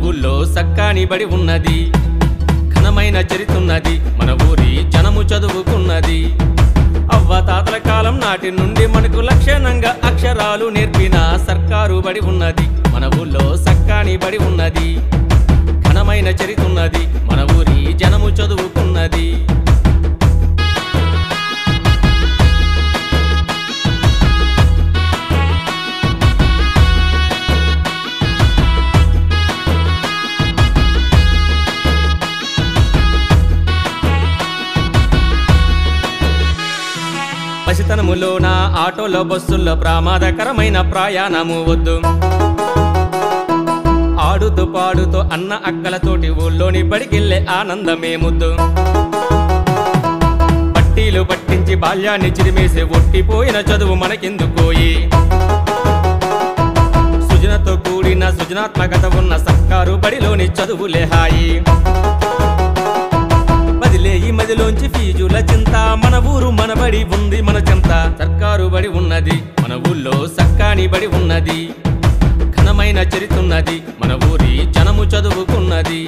ఊళ్ళో సక్కాని బడి ఉన్నది, ఘనమైన చరిత్రున్నది, మన ఊరి జనము చదువుకున్నది. అవ్వ తాతల కాలం నాటి నుండి మనకు లక్షణంగా అక్షరాలు నేర్పిన సర్కారు బడి ఉన్నది, మన ఊళ్ళో సక్కాని బడి ఉన్నది, ఘనమైన చరిత్రున్నది, మన ఊరి జనము చదువుకున్నది. పసితనములోన ఆటోలో బస్సుల్లో ప్రమాదకరమైన ప్రయాణము వద్దు, ఆడుతూ పాడుతూ అన్న అక్కలతోటి ఊళ్ళోని బడికెళ్ళే ఆనందమే ముద్దు. పట్టీలు పట్టించి బాల్యాన్ని చిరిమేసి ఒట్టిపోయిన చదువు మనకెందుకోయి, సృజనతో కూడిన సృజనాత్మకత ఉన్న సర్కారు బడిలోని చదువులే హాయి. ఈ మదిలోంచి ఫీజుల చింత, మన ఊరు మన బడి ఉంది మన చెంత. సర్కారు బడి ఉన్నది, మన ఊళ్ళో సక్కాని బడి ఉన్నది, ఘనమైన చరిత్రున్నది, మన ఊరి జనము చదువుకున్నది.